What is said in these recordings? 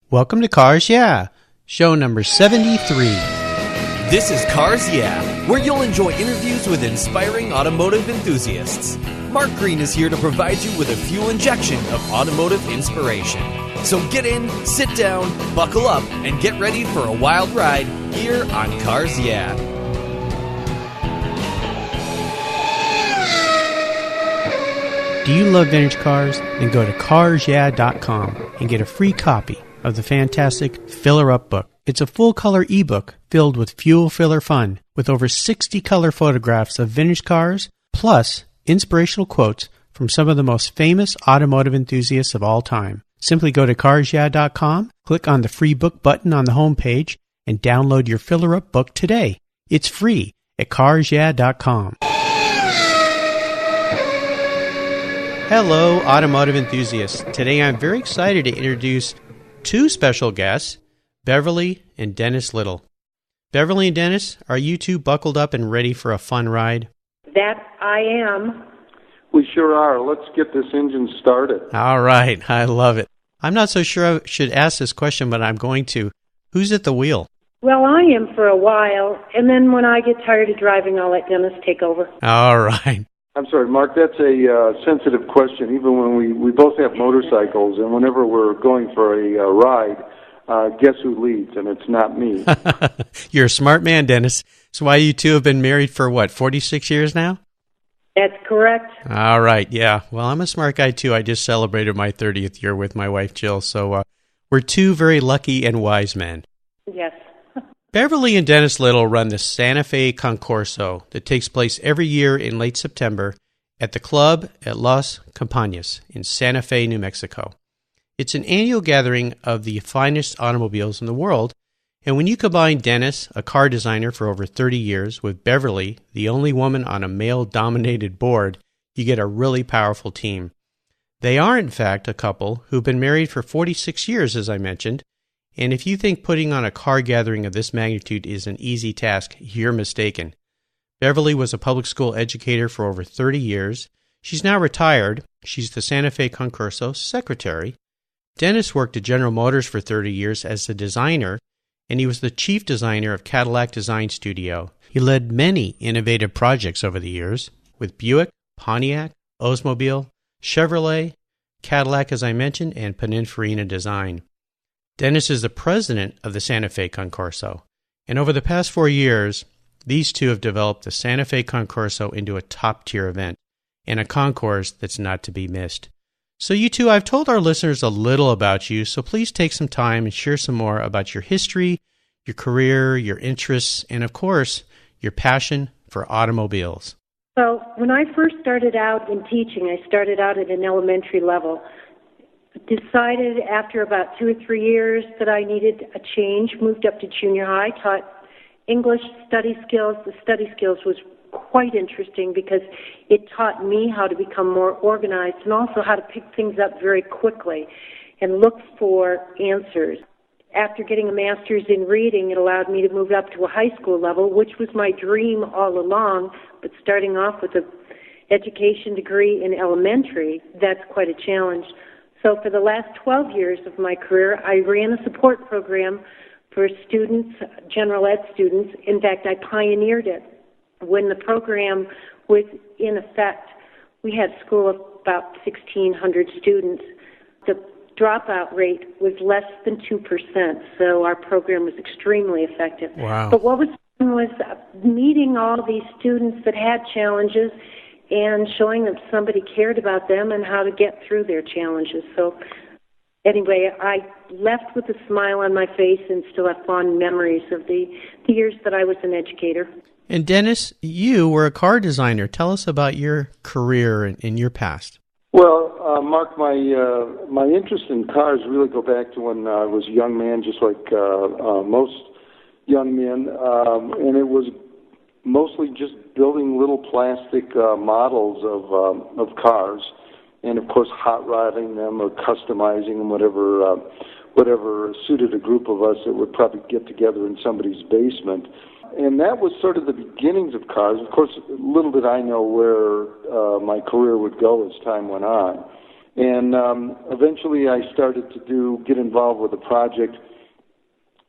Welcome to Cars Yeah, show number 73. This is Cars Yeah, where you'll enjoy interviews with inspiring automotive enthusiasts. Mark Green is here to provide you with a fuel injection of automotive inspiration. So get in, sit down, buckle up, and get ready for a wild ride here on Cars Yeah. Do you love vintage cars? Then go to carsyeah.com and get a free copy of the fantastic Filler Up book. It's a full-color ebook filled with fuel filler fun, with over 60 color photographs of vintage cars, plus inspirational quotes from some of the most famous automotive enthusiasts of all time. Simply go to carsyeah.com, click on the free book button on the home page, and download your Filler Up book today. It's free at carsyeah.com. Hello, automotive enthusiasts. Today I'm very excited to introduce two special guests, Beverly and Dennis Little. Beverly and Dennis, are you two buckled up and ready for a fun ride? That I am. We sure are. Let's get this engine started. All right, I love it. I'm not so sure I should ask this question, but I'm going to. Who's at the wheel? Well, I am for a while, and then when I get tired of driving, I'll let Dennis take over. All right. I'm sorry, Mark, that's a sensitive question. Even when we both have motorcycles, and whenever we're going for a ride, guess who leads? And it's not me. You're a smart man, Dennis. That's why you two have been married for, 46 years now? That's correct. All right, yeah. Well, I'm a smart guy, too. I just celebrated my 30th year with my wife, Jill, so we're two very lucky and wise men. Yes. Beverly and Dennis Little run the Santa Fe Concorso that takes place every year in late September at the club at Las Campanas in Santa Fe, New Mexico. It's an annual gathering of the finest automobiles in the world, and when you combine Dennis, a car designer for over 30 years, with Beverly, the only woman on a male-dominated board, you get a really powerful team. They are, in fact, a couple who've been married for 46 years, as I mentioned, and if you think putting on a car gathering of this magnitude is an easy task, you're mistaken. Beverly was a public school educator for over 30 years. She's now retired. She's the Santa Fe Concorso secretary. Dennis worked at General Motors for 30 years as a designer, and he was the chief designer of Cadillac Design Studio. He led many innovative projects over the years with Buick, Pontiac, Oldsmobile, Chevrolet, Cadillac, as I mentioned, and Pininfarina Design. Dennis is the president of the Santa Fe Concorso, and over the past 4 years, these two have developed the Santa Fe Concorso into a top-tier event, and a concours that's not to be missed. So you two, I've told our listeners a little about you, so please take some time and share some more about your history, your career, your interests, and of course, your passion for automobiles. So when I first started out in teaching, I started out at an elementary level. Decided after about 2 or 3 years that I needed a change, moved up to junior high, taught English study skills. The study skills was quite interesting because it taught me how to become more organized and also how to pick things up very quickly and look for answers. After getting a master's in reading, it allowed me to move up to a high school level, which was my dream all along, but starting off with an education degree in elementary, that's quite a challenge. So for the last 12 years of my career, I ran a support program for students, general ed students. In fact, I pioneered it. When the program was in effect, we had a school of about 1,600 students. The dropout rate was less than 2%, so our program was extremely effective. Wow. But what was fun was meeting all these students that had challenges and showing them somebody cared about them and how to get through their challenges. So anyway, I left with a smile on my face and still have fond memories of the years that I was an educator. And Dennis, you were a car designer. Tell us about your career and your past. Well, Mark, my interest in cars really go back to when I was a young man, just like most young men, and it was mostly just building little plastic models of cars, and of course hot rodding them or customizing them, whatever suited a group of us that would probably get together in somebody's basement. And that was sort of the beginnings of cars. Of course, little did I know where my career would go as time went on. And eventually I started to get involved with a project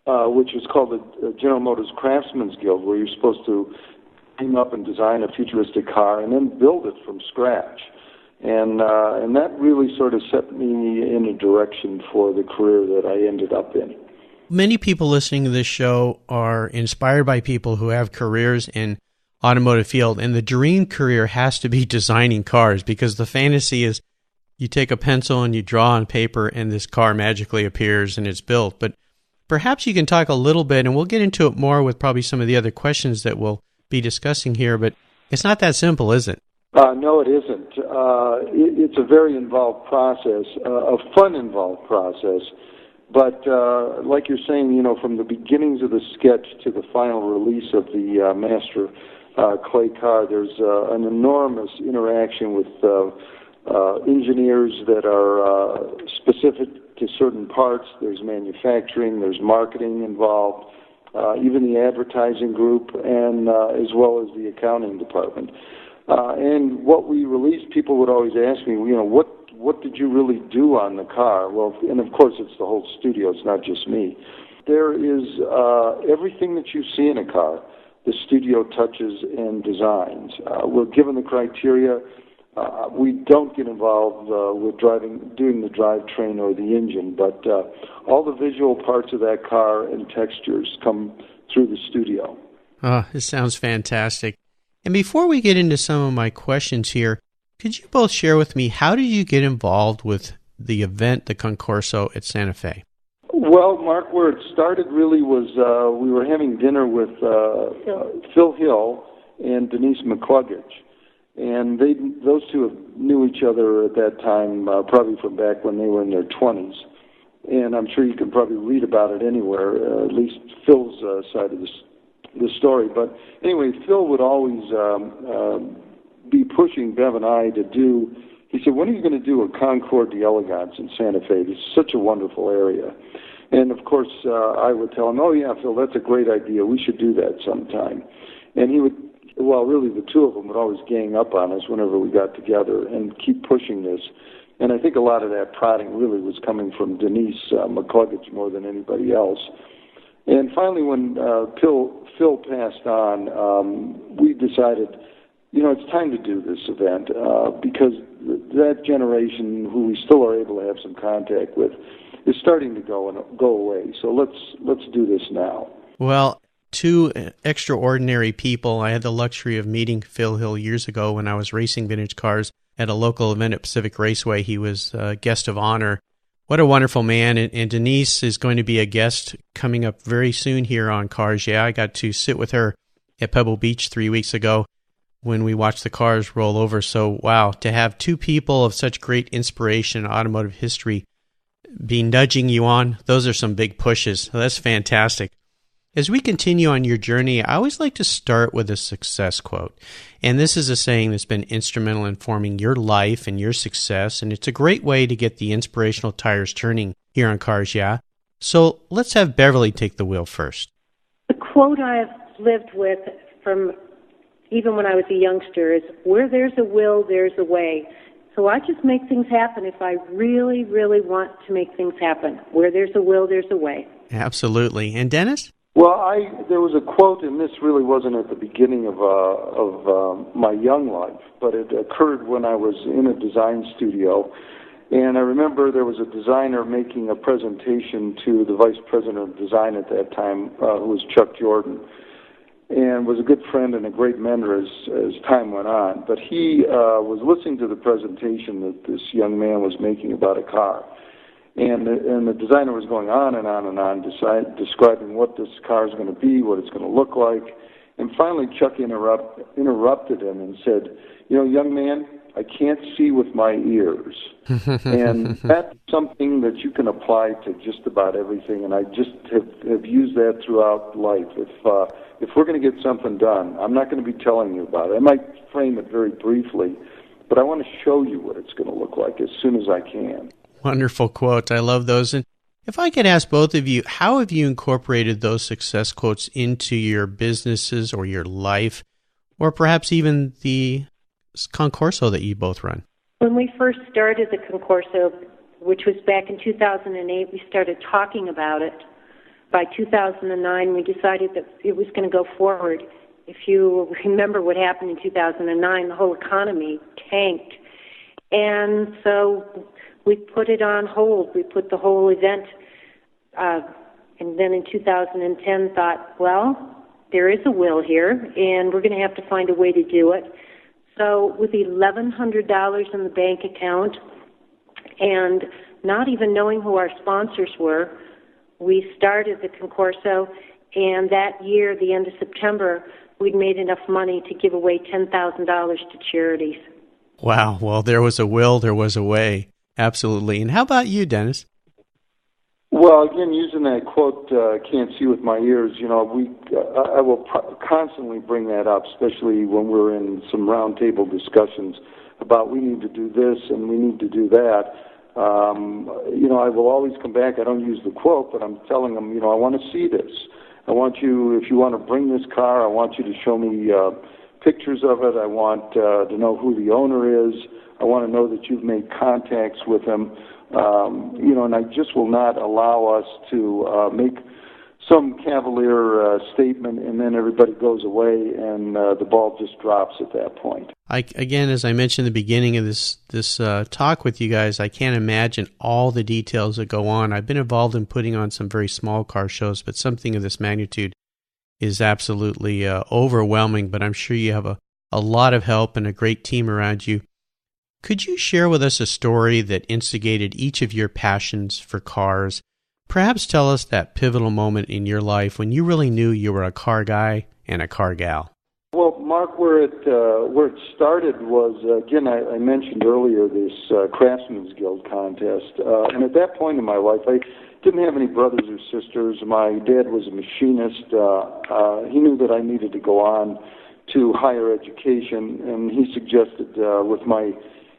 which was called the General Motors Craftsmen's Guild, where you're supposed to team up and design a futuristic car and then build it from scratch. And that really sort of set me in a direction for the career that I ended up in. Many people listening to this show are inspired by people who have careers in automotive field, and the dream career has to be designing cars, because the fantasy is you take a pencil and you draw on paper and this car magically appears and it's built. But perhaps you can talk a little bit, and we'll get into it more with probably some of the other questions that we'll be discussing here, but it's not that simple, is it? No, it isn't. It's a very involved process, a fun involved process. But like you're saying, from the beginnings of the sketch to the final release of the master clay car, there's an enormous interaction with engineers that are specific to certain parts. There's manufacturing, there's marketing involved, even the advertising group, and as well as the accounting department. And what we released, people would always ask me, what did you really do on the car? Well, and of course it's the whole studio, it's not just me. There is everything that you see in a car, the studio touches and designs. We're given the criteria. We don't get involved with doing the drivetrain or the engine, but all the visual parts of that car and textures come through the studio. Oh, this sounds fantastic. And before we get into some of my questions here, could you both share with me, how did you get involved with the event, the Concorso at Santa Fe? Well, Mark, where it started really was we were having dinner with Phil Hill and Denise McCluggage. And those two knew each other at that time, probably from back when they were in their 20s. And I'm sure you can probably read about it anywhere, at least Phil's side of the story. But anyway, Phil would always be pushing Bev and I to do. He said, when are you going to do a Concours d'Elegance in Santa Fe? This is such a wonderful area. And, of course, I would tell him, oh, yeah, Phil, that's a great idea. We should do that sometime. And he would, well, really the two of them would always gang up on us whenever we got together and keep pushing this. And I think a lot of that prodding really was coming from Denise McCluggage more than anybody else. And finally, when Phil passed on, we decided, it's time to do this event because that generation, who we still are able to have some contact with, is starting to go away. So let's do this now. Well, two extraordinary people. I had the luxury of meeting Phil Hill years ago when I was racing vintage cars at a local event at Pacific Raceway. He was a guest of honor. What a wonderful man. And Denise is going to be a guest coming up very soon here on Cars Yeah. I got to sit with her at Pebble Beach 3 weeks ago when we watched the cars roll over. So, wow, to have two people of such great inspiration in automotive history be nudging you on, those are some big pushes. So that's fantastic. As we continue on your journey, I always like to start with a success quote. And this is a saying that's been instrumental in forming your life and your success, and it's a great way to get the inspirational tires turning here on Cars Yeah. So let's have Beverly take the wheel first. The quote I have lived with from even when I was a youngster is, where there's a will, there's a way. So I just make things happen if I really, really want to make things happen. Where there's a will, there's a way. Absolutely. And Dennis? Well, there was a quote, and this really wasn't at the beginning of my young life, but it occurred when I was in a design studio. And I remember there was a designer making a presentation to the vice president of design at that time, who was Chuck Jordan, and was a good friend and a great mentor as time went on. But he was listening to the presentation that this young man was making about a car. And the designer was going on and on and on, describing what this car is going to be, what it's going to look like. And finally, Chuck interrupted him and said, young man, I can't see with my ears. And that's something that you can apply to just about everything, and I just have used that throughout life. If we're going to get something done, I'm not going to be telling you about it. I might frame it very briefly, but I want to show you what it's going to look like as soon as I can. Wonderful quotes. I love those. And if I could ask both of you, how have you incorporated those success quotes into your businesses or your life, or perhaps even the Concorso that you both run? When we first started the Concorso, which was back in 2008, we started talking about it. By 2009, we decided that it was going to go forward. If you remember what happened in 2009, the whole economy tanked. And so we put it on hold. We put the whole event, and then in 2010 thought, well, there is a will here, and we're going to have to find a way to do it. So with $1,100 in the bank account and not even knowing who our sponsors were, we started the Concorso, and that year, the end of September, we'd made enough money to give away $10,000 to charities. Wow. Well, there was a will, there was a way. Absolutely. And how about you, Dennis? Well, again, using that quote, "Can't see with my ears," I will constantly bring that up, especially when we're in some roundtable discussions about we need to do this and we need to do that. I will always come back. I don't use the quote, but I'm telling them, I want to see this. I want you, if you want to bring this car, I want you to show me pictures of it. I want to know who the owner is. I want to know that you've made contacts with him. And I just will not allow us to make some cavalier statement and then everybody goes away and the ball just drops at that point. Again, as I mentioned in the beginning of this talk with you guys, I can't imagine all the details that go on. I've been involved in putting on some very small car shows, but something of this magnitude is absolutely overwhelming, but I'm sure you have a lot of help and a great team around you. Could you share with us a story that instigated each of your passions for cars? Perhaps tell us that pivotal moment in your life when you really knew you were a car guy and a car gal. Well, Mark, where it started was, again, I mentioned earlier this Craftsmen's Guild contest. And at that point in my life, I didn't have any brothers or sisters. My dad was a machinist. He knew that I needed to go on to higher education, and he suggested with my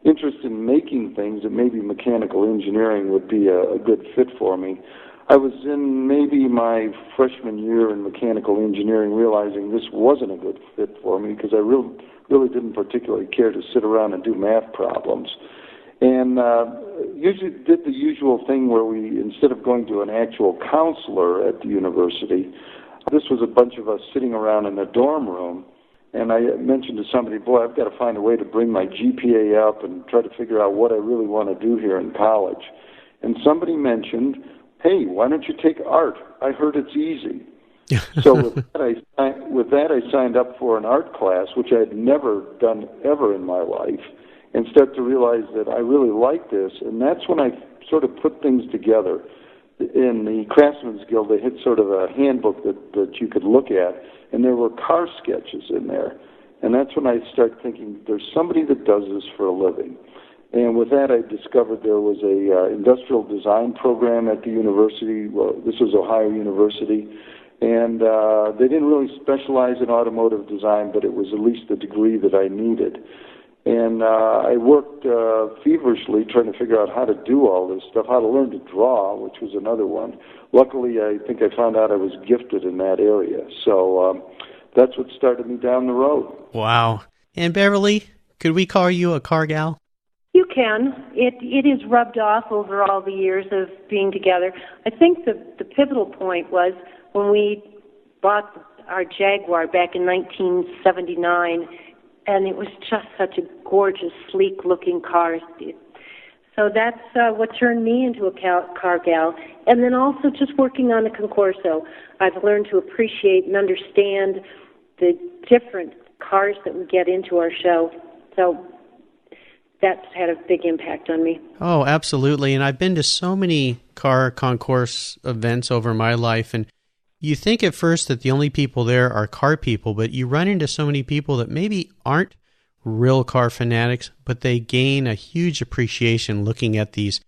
interest in making things that maybe mechanical engineering would be a good fit for me. I was in maybe my freshman year in mechanical engineering realizing this wasn't a good fit for me because I really didn't particularly care to sit around and do math problems. And usually did the usual thing where we, instead of going to an actual counselor at the university, this was a bunch of us sitting around in a dorm room. And I mentioned to somebody, boy, I've got to find a way to bring my GPA up and try to figure out what I really want to do here in college. And somebody mentioned, hey, why don't you take art? I heard it's easy. So with that, I signed up for an art class, which I had never done ever in my life, and started to realize that I really like this. And that's when I sort of put things together. In the Craftsmen's Guild, they had sort of a handbook that you could look at, and there were car sketches in there. And that's when I started thinking, there's somebody that does this for a living. And with that, I discovered there was a industrial design program at the university. Well, this was Ohio University. And they didn't really specialize in automotive design, but it was at least the degree that I needed. And I worked feverishly trying to figure out how to do all this stuff, how to learn to draw, which was another one. Luckily, I think I found out I was gifted in that area. So that's what started me down the road. Wow. And Beverly, could we call you a car gal? You can. It is rubbed off over all the years of being together. I think the pivotal point was when we bought our Jaguar back in 1979, and it was just such a gorgeous, sleek-looking car. So that's what turned me into a car gal. And then also just working on the Concorso, I've learned to appreciate and understand the different cars that we get into our show. So that's had a big impact on me. Oh, absolutely. And I've been to so many car concours events over my life, and you think at first that the only people there are car people, but you run into so many people that maybe aren't real car fanatics, but they gain a huge appreciation looking at these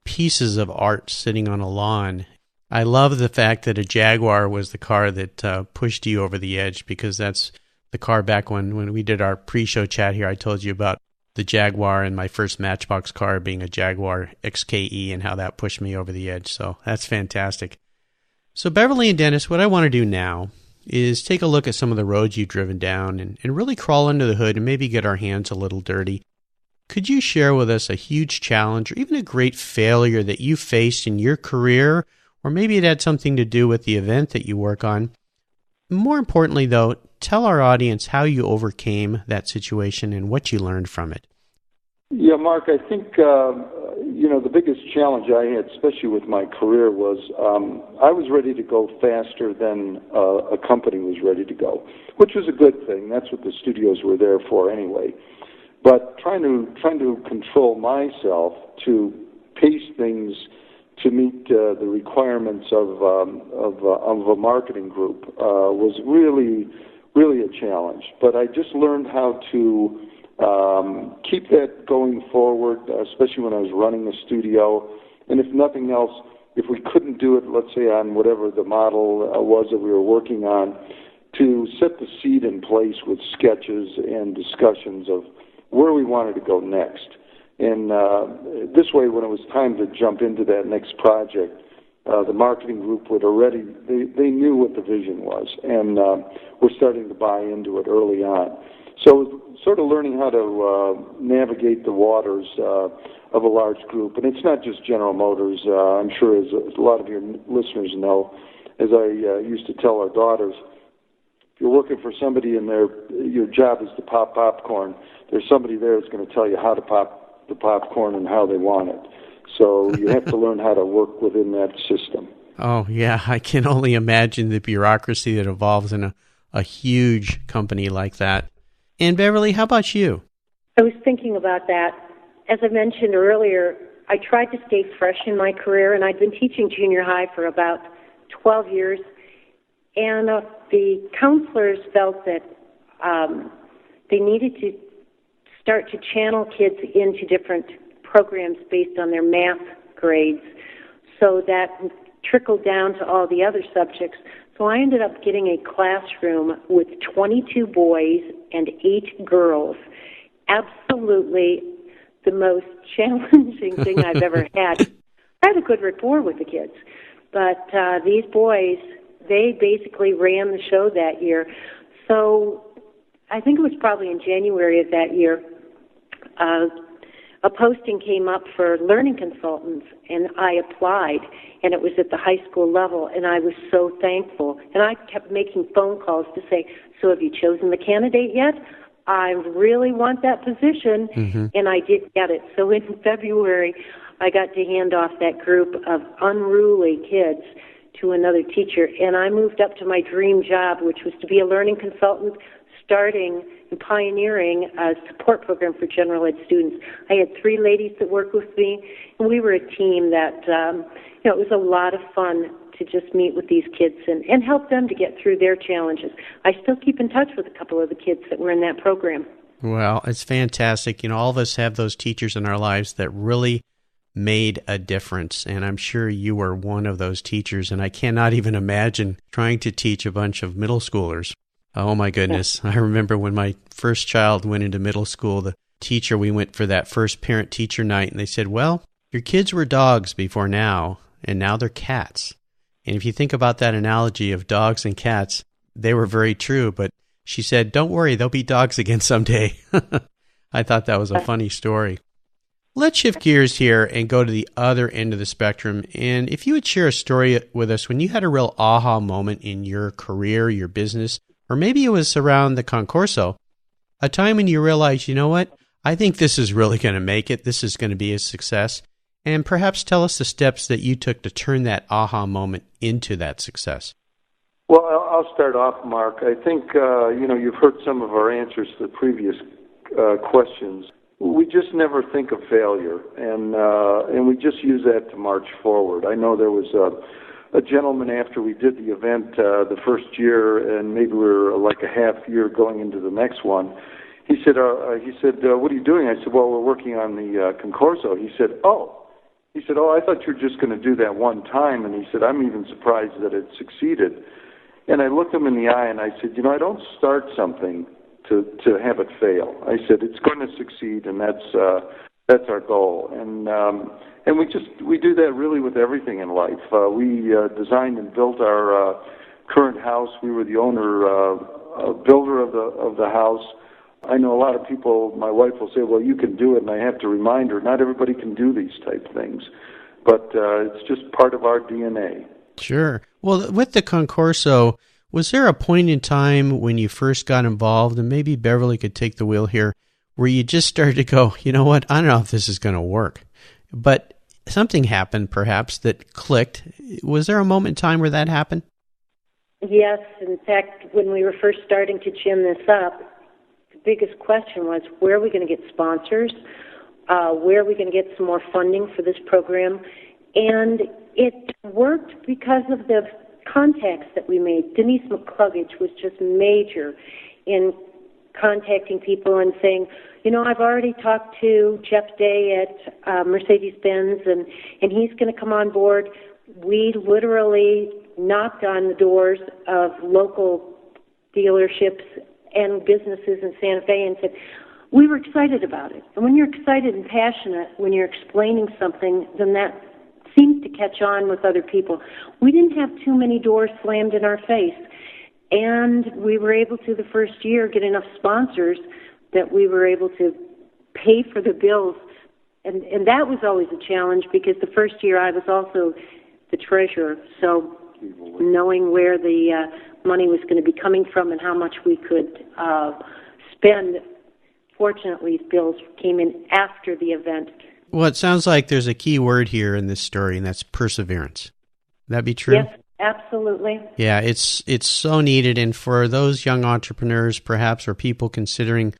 pieces of art sitting on a lawn. I love the fact that a Jaguar was the car that pushed you over the edge, because that's the car back when we did our pre-show chat here, I told you about the Jaguar and my first Matchbox car being a Jaguar XKE and how that pushed me over the edge. So that's fantastic. So Beverly and Dennis, what I want to do now is take a look at some of the roads you've driven down and really crawl under the hood and maybe get our hands a little dirty. Could you share with us a huge challenge or even a great failure that you faced in your career, or maybe it had something to do with the event that you work on? More importantly, though, tell our audience how you overcame that situation and what you learned from it. Yeah, Mark, I think, the biggest challenge I had, especially with my career, was I was ready to go faster than a company was ready to go, which was a good thing. That's what the studios were there for anyway. But trying to control myself to pace things to meet the requirements of a marketing group was really, really a challenge. But I just learned how to keep that going forward, especially when I was running a studio. And if nothing else, if we couldn't do it, let's say on whatever the model was that we were working on, to set the seed in place with sketches and discussions of where we wanted to go next. And this way, when it was time to jump into that next project, the marketing group would already, they knew what the vision was, and we're starting to buy into it early on. So sort of learning how to navigate the waters of a large group. And it's not just General Motors. I'm sure, as a lot of your listeners know, as I used to tell our daughters, if you're working for somebody and your job is to pop popcorn, there's somebody there that's going to tell you how to pop the popcorn and how they want it. So you have to learn how to work within that system. Oh, yeah. I can only imagine the bureaucracy that involves in a huge company like that. And Beverly, how about you? I was thinking about that. As I mentioned earlier, I tried to stay fresh in my career, and I'd been teaching junior high for about 12 years. And the counselors felt that they needed to start to channel kids into different programs based on their math grades, so that trickled down to all the other subjects. So I ended up getting a classroom with 22 boys and 8 girls. Absolutely the most challenging thing I've ever had. I had a good rapport with the kids, but these boys, they basically ran the show that year. So I think it was probably in January of that year, a posting came up for learning consultants, and I applied, and it was at the high school level, and I was so thankful. And I kept making phone calls to say, so have you chosen the candidate yet? I really want that position, and I did get it. So in February, I got to hand off that group of unruly kids to another teacher, and I moved up to my dream job, which was to be a learning consultant, starting and pioneering a support program for general ed students. I had 3 ladies that worked with me, and we were a team that, it was a lot of fun to just meet with these kids and help them to get through their challenges. I still keep in touch with a couple of the kids that were in that program. Well, it's fantastic. All of us have those teachers in our lives that really made a difference, and I'm sure you were one of those teachers, and I cannot even imagine trying to teach a bunch of middle schoolers. Oh, my goodness. I remember when my first child went into middle school, the teacher, we went for that first parent-teacher night, and they said, well, your kids were dogs before now, and now they're cats. And if you think about that analogy of dogs and cats, they were very true, but she said, don't worry, they'll be dogs again someday. I thought that was a funny story. Let's shift gears here and go to the other end of the spectrum. And if you would share a story with us when you had a real aha moment in your career, your business, or maybe it was around the Concorso, a time when you realized, you know what, I think this is really going to make it. This is going to be a success. And perhaps tell us the steps that you took to turn that aha moment into that success. Well, I'll start off, Mark. I think, you've heard some of our answers to the previous questions. We just never think of failure, and we just use that to march forward. I know there was a gentleman after we did the event the first year, and maybe we were like a half year going into the next one. He said, what are you doing? I said, well, we're working on the Concorso. He said, I thought you were just going to do that one time. And he said, I'm even surprised that it succeeded. And I looked him in the eye and I said, I don't start something to have it fail. I said, it's going to succeed, and that's our goal. And we do that really with everything in life. We designed and built our current house. We were the owner, builder of the house. I know a lot of people, my wife will say, well, you can do it, and I have to remind her, not everybody can do these type things. But it's just part of our DNA. Sure. Well, with the Concorso, was there a point in time when you first got involved, and maybe Beverly could take the wheel here, where you just started to go, you know what, I don't know if this is going to work. But something happened, perhaps, that clicked. Was there a moment in time where that happened? Yes. In fact, when we were first starting to gin this up, the biggest question was, where are we going to get sponsors? Where are we going to get some more funding for this program? And it worked because of the contacts that we made. Denise McCluggage was just major in contacting people and saying, you know, I've already talked to Jeff Day at Mercedes-Benz, and he's going to come on board. We literally knocked on the doors of local dealerships and businesses in Santa Fe and said, we were excited about it. And when you're excited and passionate, when you're explaining something, then that seems to catch on with other people. We didn't have too many doors slammed in our face. And we were able to, the first year, get enough sponsors that we were able to pay for the bills. And that was always a challenge, because the first year I was also the treasurer. So knowing where the money was going to be coming from and how much we could spend, fortunately, bills came in after the event. Well, it sounds like there's a key word here in this story, and that's perseverance. Would that be true? Yes, absolutely. Yeah, it's so needed. And for those young entrepreneurs, perhaps, or people considering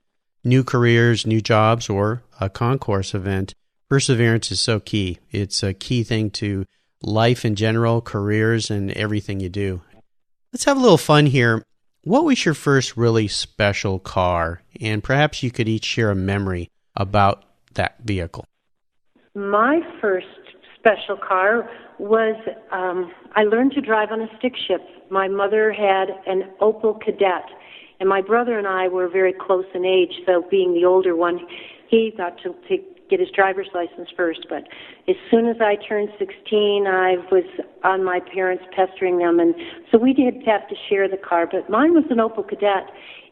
new careers, new jobs, or a concourse event, perseverance is so key. It's a key thing to life in general, careers, and everything you do. Let's have a little fun here. What was your first really special car? And perhaps you could each share a memory about that vehicle. My first special car was, I learned to drive on a stick shift. My mother had an Opel Kadett, and my brother and I were very close in age, so being the older one, he got to get his driver's license first. But as soon as I turned 16, I was on my parents pestering them, and so we did have to share the car. But mine was an Opel Kadett,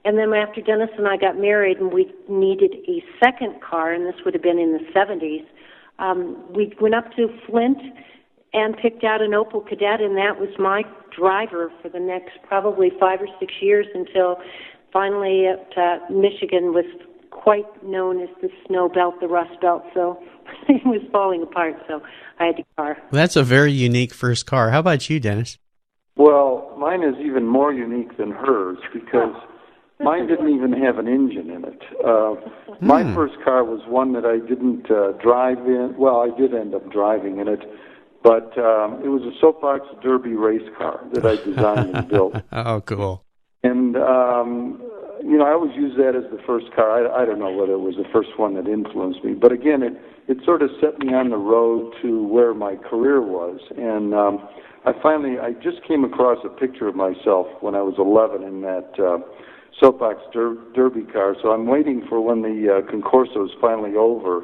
and then after Dennis and I got married and we needed a second car, and this would have been in the 70s, we went up to Flint and picked out an Opel Kadett, and that was my driver for the next probably 5 or 6 years until finally Michigan was quite known as the snow belt, the rust belt, so it was falling apart, so I had a car. That's a very unique first car. How about you, Dennis? Well, mine is even more unique than hers, because mine didn't even have an engine in it. My first car was one that I didn't drive in. Well, I did end up driving in it, but it was a soapbox derby race car that I designed and built. Oh, cool. And, I always use that as the first car. I don't know whether it was the first one that influenced me, but again, it sort of set me on the road to where my career was. And I just came across a picture of myself when I was 11 in that soapbox derby car, so I'm waiting for when the Concorso is finally over,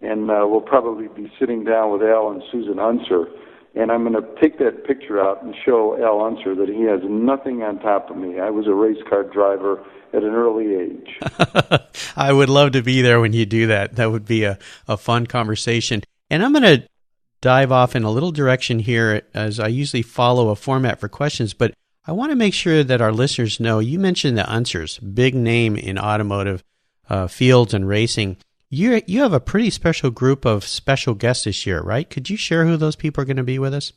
and we'll probably be sitting down with Al and Susan Unser, and I'm going to take that picture out and show Al Unser that he has nothing on top of me. I was a race car driver at an early age. I would love to be there when you do that. That would be a fun conversation. And I'm going to dive off in a little direction here, as I usually follow a format for questions, but I want to make sure that our listeners know, you mentioned the Unsers, big name in automotive fields and racing. You have a pretty special group of special guests this year, right? Could you share who those people are going to be with us?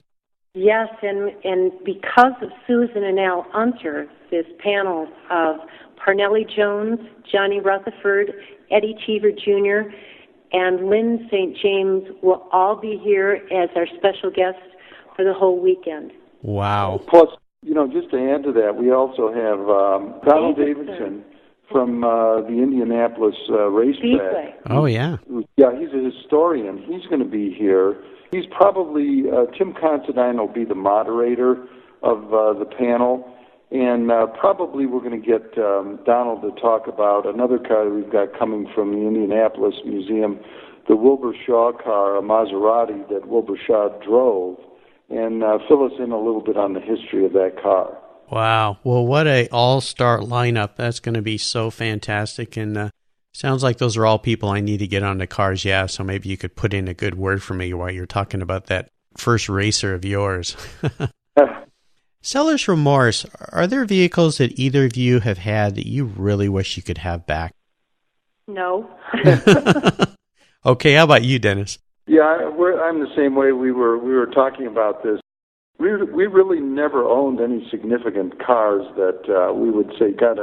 Yes, and because of Susan and Al Unser, this panel of Parnelli Jones, Johnny Rutherford, Eddie Cheever Jr., and Lynn St. James will all be here as our special guests for the whole weekend. Wow. Plus, just to add to that, we also have Donald Davidson from the Indianapolis racetrack. Oh, yeah. Yeah, he's a historian. He's going to be here. He's probably, Tim Considine will be the moderator of the panel, and probably we're going to get Donald to talk about another car that we've got coming from the Indianapolis Museum, the Wilbur Shaw car, a Maserati that Wilbur Shaw drove, and fill us in a little bit on the history of that car. Wow. Well, what a all-star lineup. That's going to be so fantastic. And sounds like those are all people I need to get on the Cars Yeah, so maybe you could put in a good word for me while you're talking about that first racer of yours. Seller's remorse. Are there vehicles that either of you have had that you really wish you could have back? No. Okay, how about you, Dennis? Yeah, I'm the same way. We were talking about this. We really never owned any significant cars that we would say got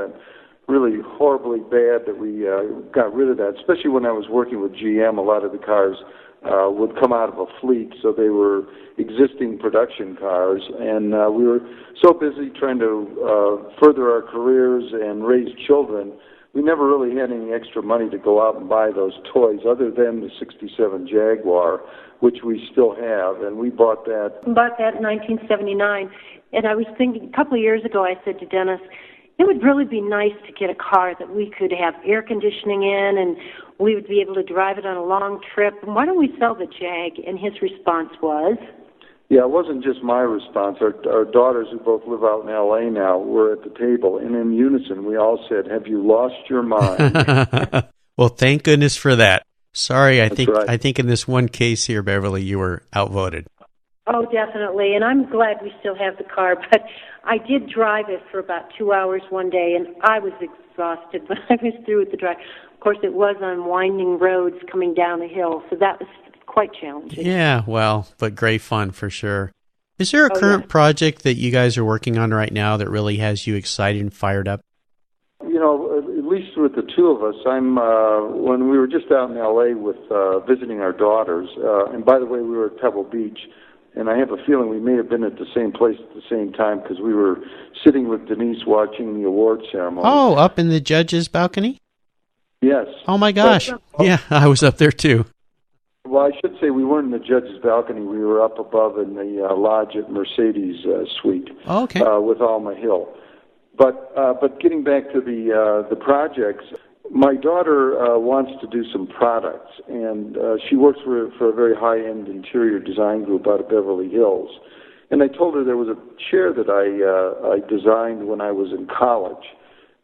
really horribly bad that we got rid of that. Especially when I was working with GM, a lot of the cars would come out of a fleet, so they were existing production cars, and we were so busy trying to further our careers and raise children, we never really had any extra money to go out and buy those toys other than the 67 Jaguar, which we still have, and we bought that. Bought that in 1979, and I was thinking, a couple of years ago I said to Dennis, it would really be nice to get a car that we could have air conditioning in and we would be able to drive it on a long trip. And why don't we sell the Jag? And his response was? Yeah, it wasn't just my response. Our daughters, who both live out in L.A. now, were at the table, and in unison we all said, "Have you lost your mind?" Well, thank goodness for that. Sorry, I That's right. I think in this one case here, Beverly, you were outvoted. Oh, definitely, and I'm glad we still have the car, but I did drive it for about 2 hours one day, and I was exhausted when I was through with the drive. Of course, it was on winding roads coming down a hill, so that was quite challenging. Yeah, well, but great fun for sure. Is there a current project that you guys are working on right now that really has you excited and fired up? You know, at least with the two of us, when we were just out in L.A. with visiting our daughters, and by the way, we were at Pebble Beach, and I have a feeling we may have been at the same place at the same time because we were sitting with Denise watching the award ceremony. Oh, up in the judge's balcony? Yes. Oh, my gosh. Yeah, I was up there too. Well, I should say we weren't in the judge's balcony. We were up above in the lodge at Mercedes suite with Alma Hill. But getting back to the projects, my daughter wants to do some products, and she works for a very high-end interior design group out of Beverly Hills. And I told her there was a chair that I designed when I was in college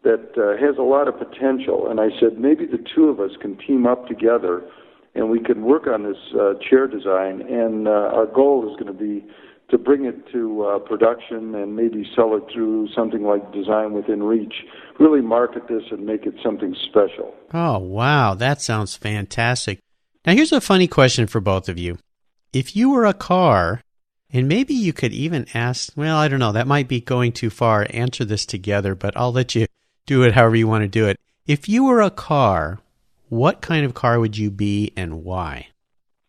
that has a lot of potential. And I said, maybe the two of us can team up together and we can work on this chair design. And our goal is going to be to bring it to production and maybe sell it through something like Design Within Reach. Really market this and make it something special. Oh, wow. That sounds fantastic. Now, here's a funny question for both of you. If you were a car, and maybe you could even ask, well, I don't know, that might be going too far. Answer this together, but I'll let you do it however you want to do it. If you were a car, what kind of car would you be and why?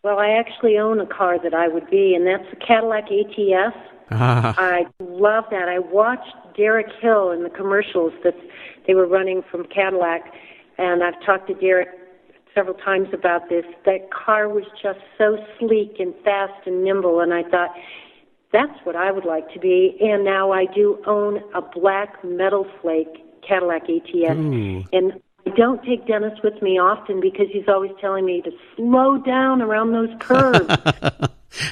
Well, I actually own a car that I would be, and that's the Cadillac ATS. I love that. I watched Derek Hill in the commercials that they were running from Cadillac, and I've talked to Derek several times about this. That car was just so sleek and fast and nimble, and I thought, that's what I would like to be. And now I do own a black metal flake Cadillac ATS. Ooh. And I don't take Dennis with me often because he's always telling me to slow down around those curves.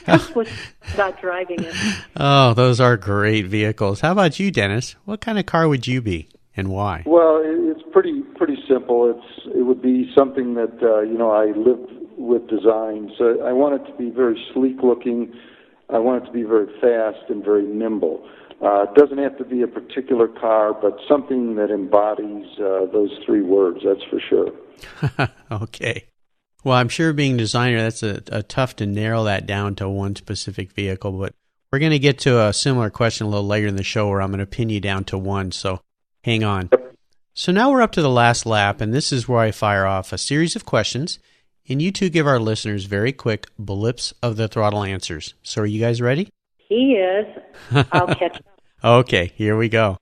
That's what's about driving it. Oh, those are great vehicles. How about you, Dennis? What kind of car would you be and why? Well, it's pretty simple. It would be something that I lived with design. So I want it to be very sleek looking. I want it to be very fast and very nimble. It doesn't have to be a particular car, but something that embodies those three words, that's for sure. Okay. Well, I'm sure being a designer, that's a tough to narrow that down to one specific vehicle, but we're going to get to a similar question a little later in the show where I'm going to pin you down to one, so hang on. Yep. So now we're up to the last lap, and this is where I fire off a series of questions, and you two give our listeners very quick blips of the throttle answers. So are you guys ready? He is. I'll catch up. Okay, here we go.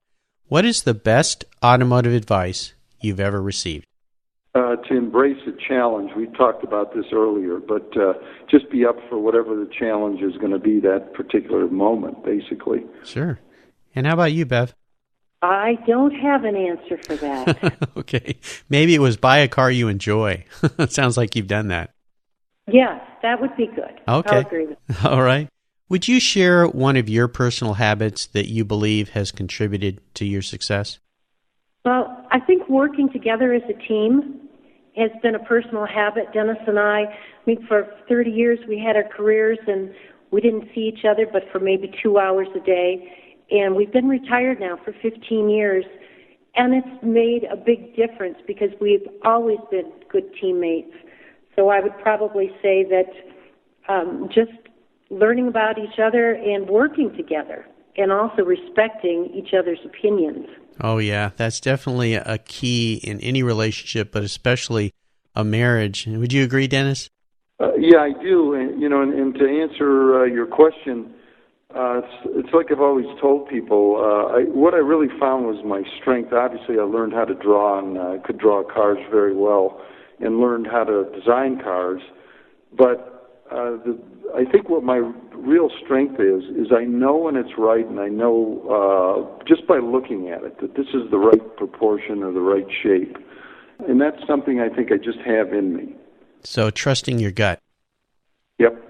What is the best automotive advice you've ever received? To embrace a challenge. We talked about this earlier, but just be up for whatever the challenge is going to be that particular moment, basically. Sure. And how about you, Bev? I don't have an answer for that. Okay. Maybe it was buy a car you enjoy. It sounds like you've done that. Yes, that would be good. Okay. I'll agree with you. All right. Would you share one of your personal habits that you believe has contributed to your success? Well, I think working together as a team has been a personal habit. Dennis and I mean, for 30 years we had our careers and we didn't see each other but for maybe 2 hours a day. And we've been retired now for 15 years. And it's made a big difference because we've always been good teammates. So I would probably say that just learning about each other and working together and also respecting each other's opinions. Oh, yeah. That's definitely a key in any relationship, but especially a marriage. Would you agree, Dennis? Yeah, I do. And to answer your question, it's like I've always told people, what I really found was my strength. Obviously, I learned how to draw, and I could draw cars very well, and learned how to design cars. But I think what my real strength is I know when it's right, and I know just by looking at it that this is the right proportion or the right shape. And that's something I think I just have in me. So trusting your gut. Yep.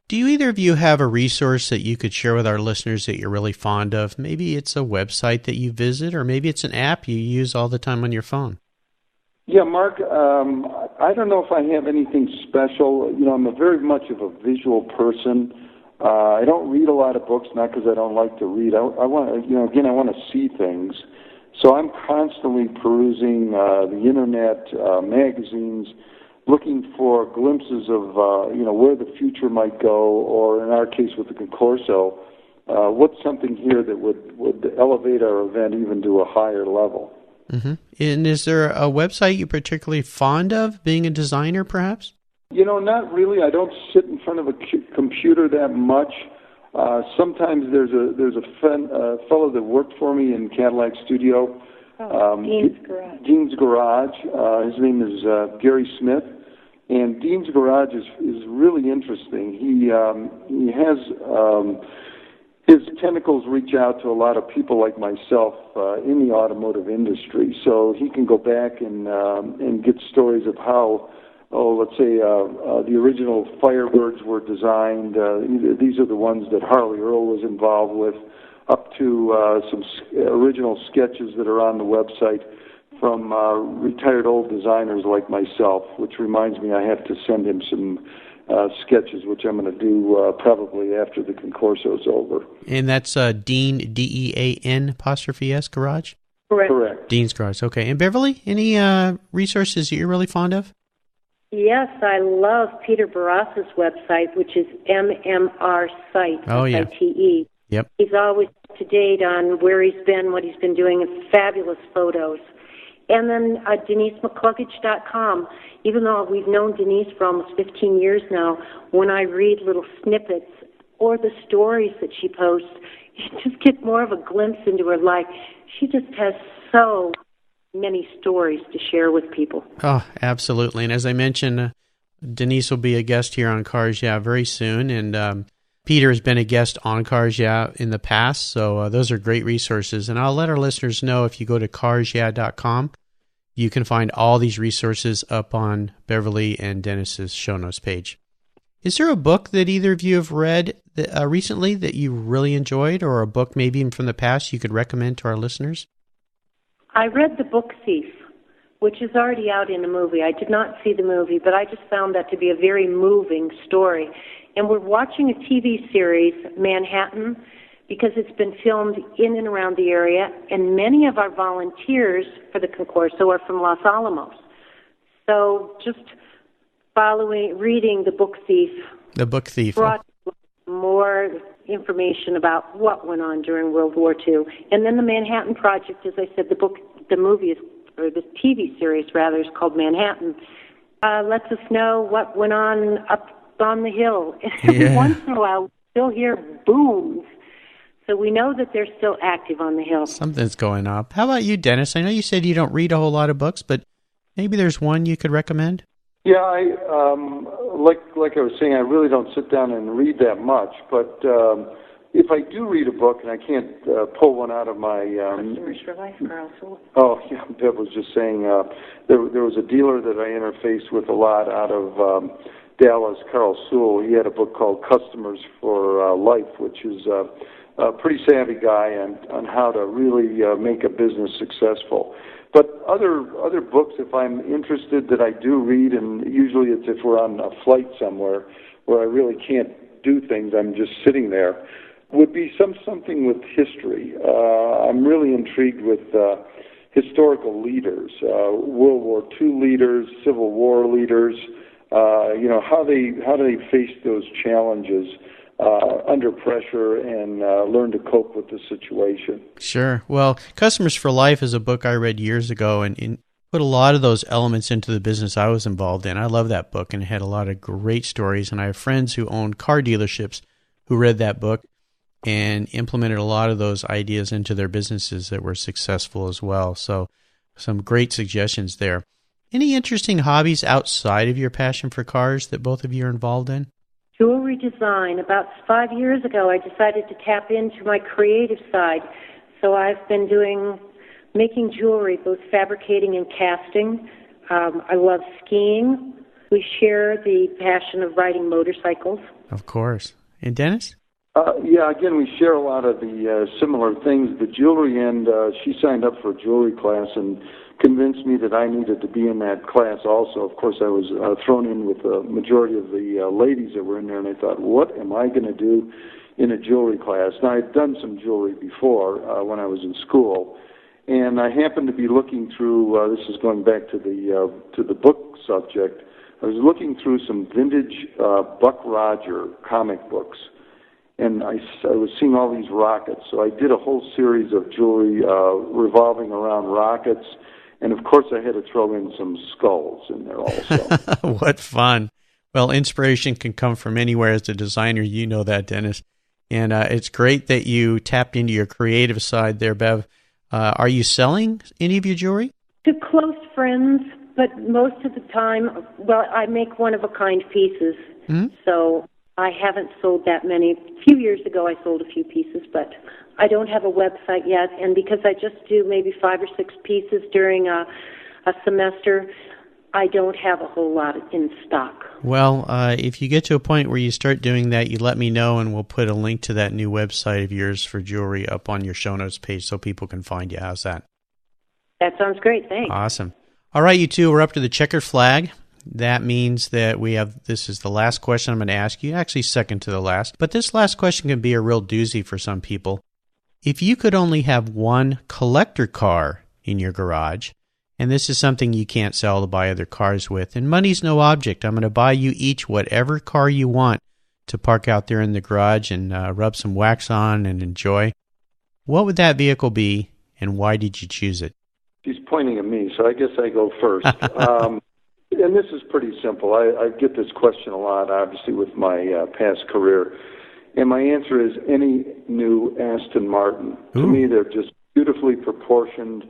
Do you either of you have a resource that you could share with our listeners that you're really fond of? Maybe it's a website that you visit, or maybe it's an app you use all the time on your phone. Yeah, Mark, I don't know if I have anything special. I'm very much of a visual person. I don't read a lot of books, not because I don't like to read. I want to, I want to see things. So I'm constantly perusing the internet, magazines, looking for glimpses of, where the future might go, or in our case with the Concorso, what's something here that would elevate our event even to a higher level. Mm-hmm. And is there a website you're particularly fond of, being a designer, perhaps? Not really. I don't sit in front of a computer that much. Sometimes there's a fellow that worked for me in Cadillac Studio. Dean's Garage. His name is Gary Smith. And Dean's Garage is really interesting. He has his tentacles reach out to a lot of people like myself in the automotive industry. So he can go back and get stories of how, let's say the original Firebirds were designed. These are the ones that Harley Earl was involved with, up to some original sketches that are on the website from retired old designers like myself, which reminds me I have to send him some sketches, which I'm going to do probably after the Concorso is over. And that's Dean, D-E-A-N ' Garage? Correct. Dean's Garage, okay. And Beverly, any resources that you're really fond of? Yes, I love Peter Barrasa's website, which is MMR Site, S-I-T-E. Yep. He's always up to date on where he's been, what he's been doing, and fabulous photos. And then DeniseMcCluggage.com. Even though we've known Denise for almost 15 years now, when I read little snippets or the stories that she posts, you just get more of a glimpse into her life. She just has so many stories to share with people. Oh, absolutely. And as I mentioned, Denise will be a guest here on Cars Yeah very soon, and Peter has been a guest on Cars Yeah in the past, so those are great resources. And I'll let our listeners know if you go to carsyeah.com, you can find all these resources up on Beverly and Dennis's show notes page. Is there a book that either of you have read recently that you really enjoyed, or a book maybe even from the past you could recommend to our listeners? I read The Book Thief, which is already out in a movie. I did not see the movie, but I just found that to be a very moving story. And we're watching a TV series, Manhattan, because it's been filmed in and around the area, and many of our volunteers for the Concorso are from Los Alamos. So just reading The Book Thief. The Book Thief. Brought more information about what went on during World War II. And then the Manhattan Project, as I said, the movie is, or the TV series rather, is called Manhattan, lets us know what went on up on the hill. Every once in a while, we still hear booms. So we know that they're still active on the hill. Something's going up. How about you, Dennis? I know you said you don't read a whole lot of books, but maybe there's one you could recommend? Yeah, like I was saying, I really don't sit down and read that much, but if I do read a book, and I can't pull one out of my... Customers for Life, Carl. Oh, yeah, Bev was just saying there was a dealer that I interfaced with a lot out of Dallas, Carl Sewell, he had a book called Customers for Life, which is a pretty savvy guy on how to really make a business successful. But other books, if I'm interested, that I do read, and usually it's if we're on a flight somewhere where I really can't do things, I'm just sitting there, would be something with history. I'm really intrigued with historical leaders, World War II leaders, Civil War leaders, how they faced those challenges under pressure and learn to cope with the situation. Sure. Well, Customers for Life is a book I read years ago and put a lot of those elements into the business I was involved in. I love that book, and it had a lot of great stories, and I have friends who own car dealerships who read that book and implemented a lot of those ideas into their businesses that were successful as well. So some great suggestions there. Any interesting hobbies outside of your passion for cars that both of you are involved in? Jewelry design. About 5 years ago, I decided to tap into my creative side. So I've been making jewelry, both fabricating and casting. I love skiing. We share the passion of riding motorcycles. Of course. And Dennis? Again, we share a lot of the similar things. The jewelry end, she signed up for a jewelry class and convinced me that I needed to be in that class also. Of course, I was thrown in with the majority of the ladies that were in there, and I thought, what am I going to do in a jewelry class? Now, I'd done some jewelry before when I was in school, and I happened to be looking through, this is going back to the book subject, I was looking through some vintage Buck Roger comic books, and I was seeing all these rockets. So I did a whole series of jewelry revolving around rockets, and of course I had to throw in some skulls in there also. What fun. Well, inspiration can come from anywhere as a designer. You know that, Dennis. And it's great that you tapped into your creative side there, Bev. Are you selling any of your jewelry? To close friends, but most of the time, I make one-of-a-kind pieces. Mm-hmm. So I haven't sold that many. A few years ago, I sold a few pieces, but I don't have a website yet. And because I just do maybe 5 or 6 pieces during a semester, I don't have a whole lot in stock. Well, if you get to a point where you start doing that, you let me know, and we'll put a link to that new website of yours for jewelry up on your show notes page so people can find you. How's that? That sounds great. Thanks. Awesome. All right, you two, we're up to the checkered flag. That means that this is the last question I'm going to ask you, actually second to the last. But this last question can be a real doozy for some people. If you could only have one collector car in your garage, and this is something you can't sell to buy other cars with, and money's no object, I'm going to buy you each whatever car you want to park out there in the garage and rub some wax on and enjoy. What would that vehicle be, and why did you choose it? She's pointing at me, so I guess I go first. And this is pretty simple. I get this question a lot, obviously, with my past career. And my answer is any new Aston Martin. Ooh. To me, they're just beautifully proportioned,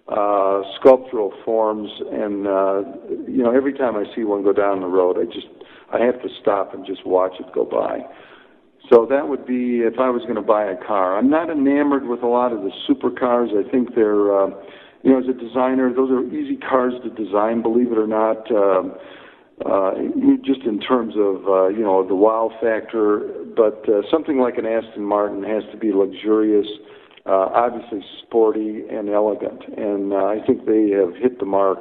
sculptural forms. And, every time I see one go down the road, I have to stop and just watch it go by. So that would be if I was going to buy a car. I'm not enamored with a lot of the supercars. I think they're... as a designer, those are easy cars to design, believe it or not, just in terms of, the wow factor. But something like an Aston Martin has to be luxurious, obviously sporty and elegant. And I think they have hit the mark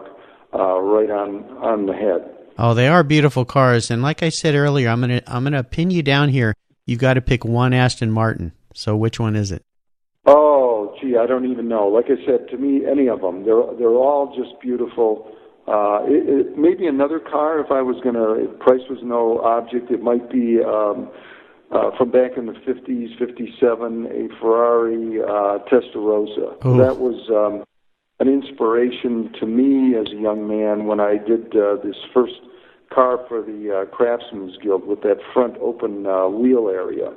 right on the head. Oh, they are beautiful cars. And like I said earlier, I'm gonna pin you down here. You've got to pick one Aston Martin. So which one is it? Oh, gee, I don't even know. Like I said, to me, any of them. They're all just beautiful. Maybe another car, if price was no object, it might be from back in the 50s, 57, a Ferrari Testarossa. Oh. That was an inspiration to me as a young man when I did this first car for the Craftsmen's Guild with that front open wheel area.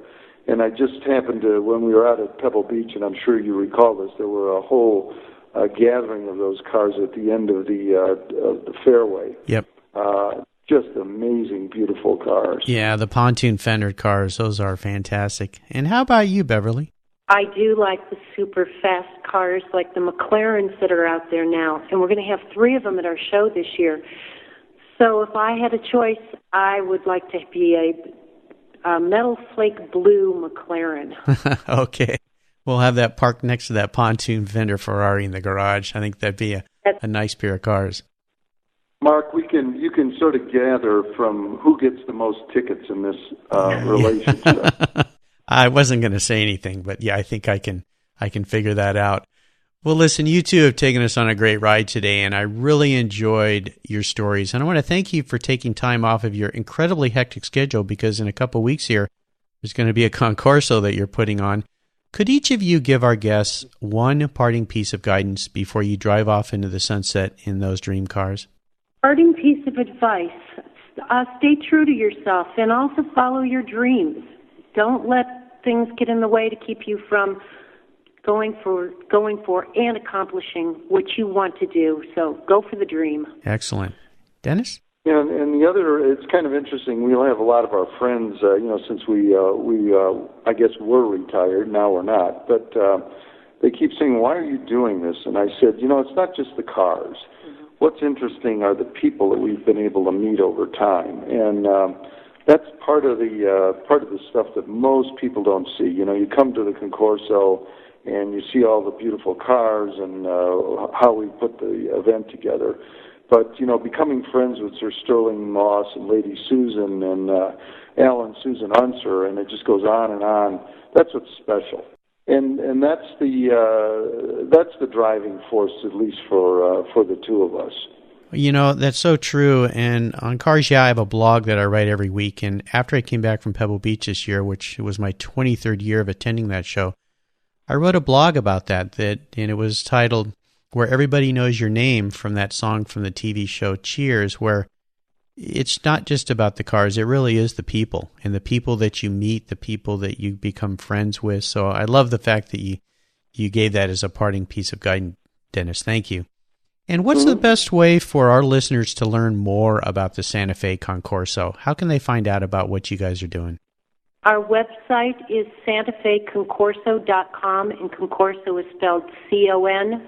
And I just happened to, when we were out at Pebble Beach, and I'm sure you recall this, there were a whole gathering of those cars at the end of the fairway. Yep. Just amazing, beautiful cars. Yeah, the pontoon fender cars, those are fantastic. And how about you, Beverly? I do like the super fast cars like the McLarens that are out there now. And we're going to have 3 of them at our show this year. So if I had a choice, I would like to be a metal flake blue McLaren. Okay. We'll have that parked next to that pontoon Fender Ferrari in the garage. I think that'd be a nice pair of cars. Mark, you can sort of gather from who gets the most tickets in this relationship. I wasn't going to say anything, but yeah, I think I can figure that out. Well, listen, you two have taken us on a great ride today, and I really enjoyed your stories. And I want to thank you for taking time off of your incredibly hectic schedule, because in a couple of weeks here, there's going to be a concorso that you're putting on. Could each of you give our guests one parting piece of guidance before you drive off into the sunset in those dream cars? Parting piece of advice, stay true to yourself and also follow your dreams. Don't let things get in the way to keep you from going for and accomplishing what you want to do. So go for the dream. Excellent. Dennis? Yeah, and the other, it's kind of interesting. We'll have a lot of our friends, since we I guess we're retired, now we're not, but they keep saying, why are you doing this? And I said, it's not just the cars. Mm-hmm. What's interesting are the people that we've been able to meet over time. And that's part of the stuff that most people don't see. You come to the Concorso and you see all the beautiful cars and how we put the event together. But, becoming friends with Sir Sterling Moss and Lady Susan and Alan Susan Unser, and it just goes on, that's what's special. And that's the driving force, at least for the two of us. That's so true. And on Cars Yeah, I have a blog that I write every week. And after I came back from Pebble Beach this year, which was my 23rd year of attending that show, I wrote a blog about that, and it was titled Where Everybody Knows Your Name, from that song from the TV show Cheers, where it's not just about the cars, it really is the people, and the people that you meet, the people that you become friends with. So I love the fact that you gave that as a parting piece of guidance, Dennis. Thank you. And what's the best way for our listeners to learn more about the Santa Fe Concorso? How can they find out about what you guys are doing? Our website is santafeconcorso.com, and Concorso is spelled Concorso.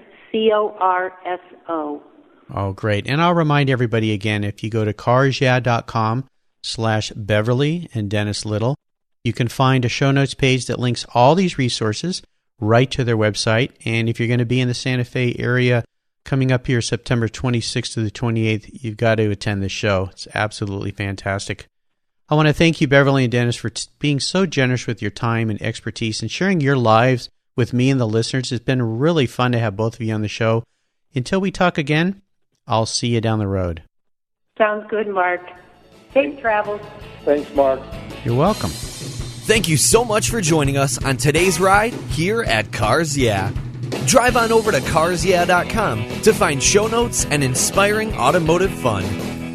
Oh, great. And I'll remind everybody again, if you go to carsyeah.com/Beverly and Dennis Little, you can find a show notes page that links all these resources right to their website. And if you're going to be in the Santa Fe area coming up here September 26th to the 28th, you've got to attend the show. It's absolutely fantastic. I want to thank you, Beverly and Dennis, for being so generous with your time and expertise and sharing your lives with me and the listeners. It's been really fun to have both of you on the show. Until we talk again, I'll see you down the road. Sounds good, Mark. Safe travels. Thanks, Mark. You're welcome. Thank you so much for joining us on today's ride here at Cars Yeah. Drive on over to carsyeah.com to find show notes and inspiring automotive fun.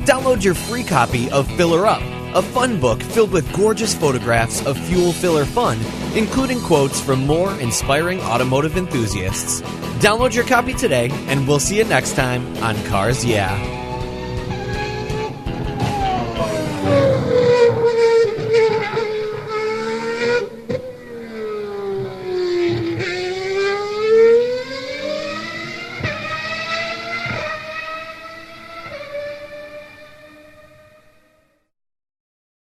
Download your free copy of Filler Up, a fun book filled with gorgeous photographs of fuel filler fun, including quotes from more inspiring automotive enthusiasts. Download your copy today, and we'll see you next time on Cars Yeah.